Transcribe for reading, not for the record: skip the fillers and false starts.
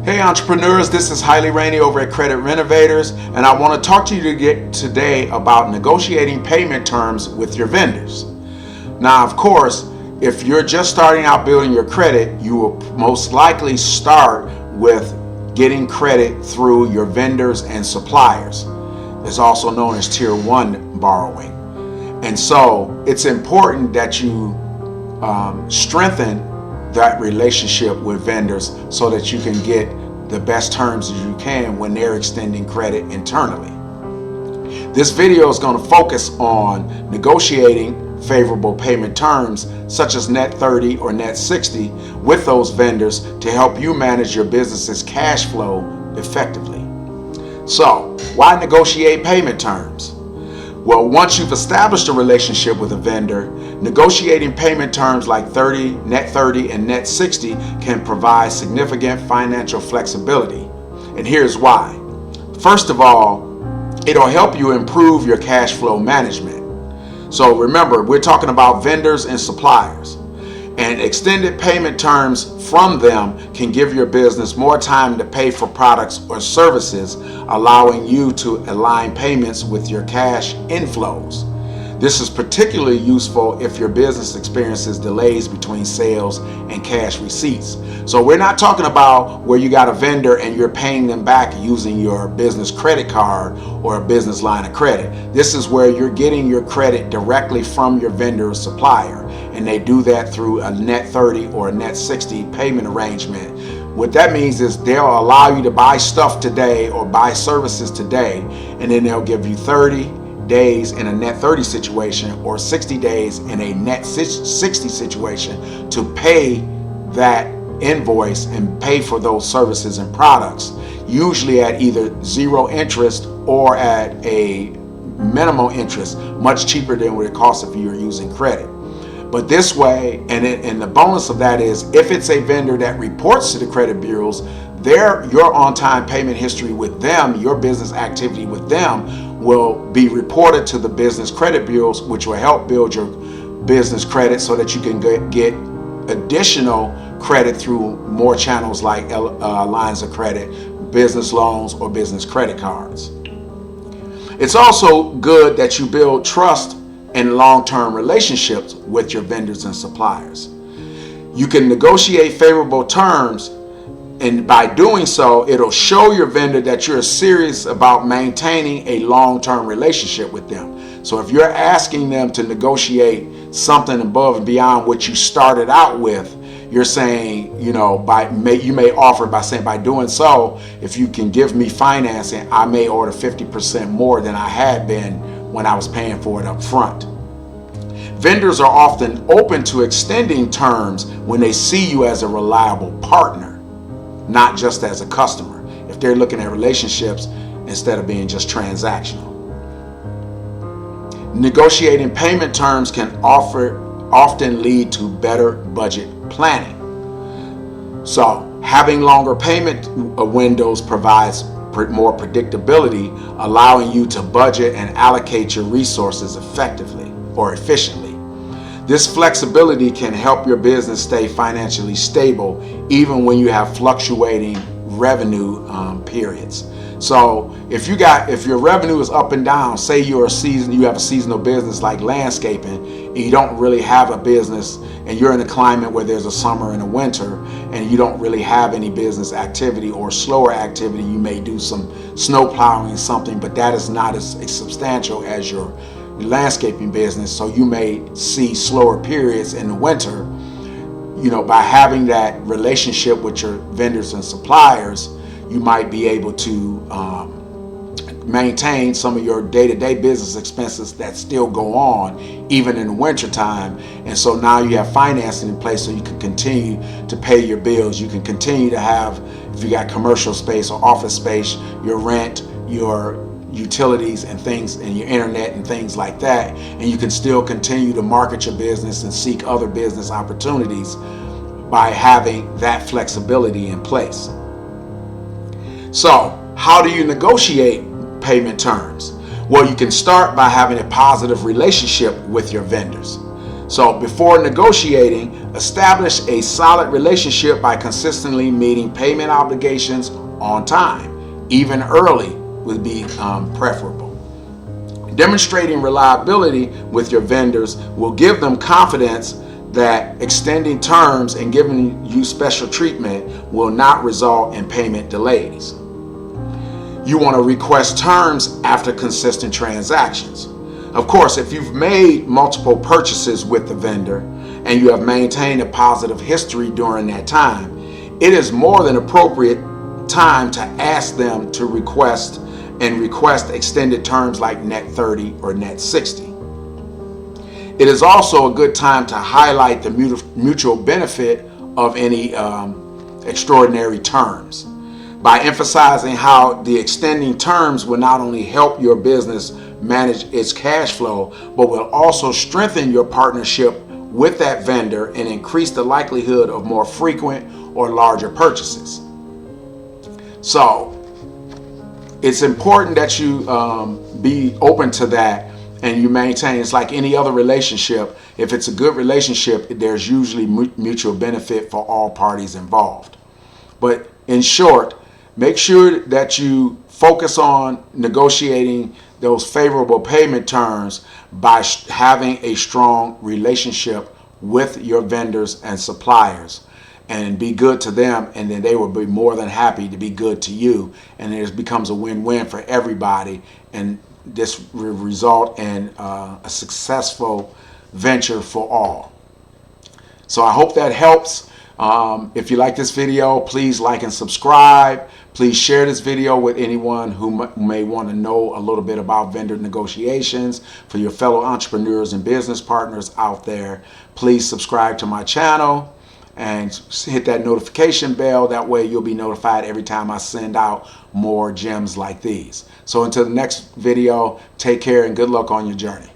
Hey entrepreneurs, this is Highly Rainey over at Credit Renovators, and I want to talk to you today about negotiating payment terms with your vendors. Now, of course, if you're just starting out building your credit, you will most likely start with getting credit through your vendors and suppliers. It's also known as Tier 1 borrowing. And so it's important that you strengthen that relationship with vendors so that you can get the best terms as you can when they're extending credit internally. This video is going to focus on negotiating favorable payment terms such as net 30 or net 60 with those vendors to help you manage your business's cash flow effectively. So, why negotiate payment terms? Well, once you've established a relationship with a vendor, negotiating payment terms like net 30 and net 60 can provide significant financial flexibility. And here's why. First of all, it'll help you improve your cash flow management. So remember, we're talking about vendors and suppliers. And extended payment terms from them can give your business more time to pay for products or services, allowing you to align payments with your cash inflows. This is particularly useful if your business experiences delays between sales and cash receipts. So we're not talking about where you got a vendor and you're paying them back using your business credit card or a business line of credit. This is where you're getting your credit directly from your vendor or supplier, and they do that through a net 30 or a net 60 payment arrangement. What that means is they'll allow you to buy stuff today or buy services today, and then they'll give you 30 days in a net 30 situation or 60 days in a net 60 situation to pay that invoice and pay for those services and products, usually at either zero interest or at a minimal interest, much cheaper than what it costs if you're using credit. But this way, and the bonus of that is if it's a vendor that reports to the credit bureaus, your on-time payment history with them, your business activity with them will be reported to the business credit bureaus, which will help build your business credit so that you can get additional credit through more channels like lines of credit, business loans, or business credit cards. It's also good that you build trust and long-term relationships with your vendors and suppliers. You can negotiate favorable terms, and by doing so, it'll show your vendor that you're serious about maintaining a long-term relationship with them. So if you're asking them to negotiate something above and beyond what you started out with, you're saying, you may offer by saying, by doing so, if you can give me financing, I may order 50% more than I had been when I was paying for it up front. Vendors are often open to extending terms when they see you as a reliable partner, not just as a customer, if they're looking at relationships instead of being just transactional. Negotiating payment terms can often lead to better budget planning. So having longer payment windows provides more predictability, allowing you to budget and allocate your resources effectively or efficiently. This flexibility can help your business stay financially stable even when you have fluctuating revenue periods. So if your revenue is up and down, say you have a seasonal business like landscaping, and you don't really have a business, and you're in a climate where there's a summer and a winter, and you don't really have any business activity or slower activity, you may do some snow plowing or something, but that is not as substantial as your landscaping business, so you may see slower periods in the winter. By having that relationship with your vendors and suppliers, you might be able to maintain some of your day-to-day business expenses that still go on even in the winter time. And so now you have financing in place so you can continue to pay your bills. You can continue to have, if you got commercial space or office space, your rent, your utilities and things, and your internet and things like that, and you can still continue to market your business and seek other business opportunities by having that flexibility in place. So how do you negotiate payment terms? Well, you can start by having a positive relationship with your vendors. So before negotiating, establish a solid relationship by consistently meeting payment obligations on time. Even early would be preferable. Demonstrating reliability with your vendors will give them confidence that extending terms and giving you special treatment will not result in payment delays. You want to request terms after consistent transactions. Of course, if you've made multiple purchases with the vendor and you have maintained a positive history during that time, it is more than appropriate time to ask them to request extended terms like net 30 or net 60. It is also a good time to highlight the mutual benefit of any extraordinary terms by emphasizing how the extending terms will not only help your business manage its cash flow, but will also strengthen your partnership with that vendor and increase the likelihood of more frequent or larger purchases. So it's important that you be open to that and you maintain. It's like any other relationship. If it's a good relationship, there's usually mutual benefit for all parties involved. But in short, make sure that you focus on negotiating those favorable payment terms by having a strong relationship with your vendors and suppliers, and be good to them, and then they will be more than happy to be good to you, and it becomes a win-win for everybody, and this will result in a successful venture for all. So I hope that helps. If you like this video, please like and subscribe. Please share this video with anyone who may want to know a little bit about vendor negotiations. For your fellow entrepreneurs and business partners out there, please subscribe to my channel and hit that notification bell. That way you'll be notified every time I send out more gems like these. So until the next video, take care and good luck on your journey.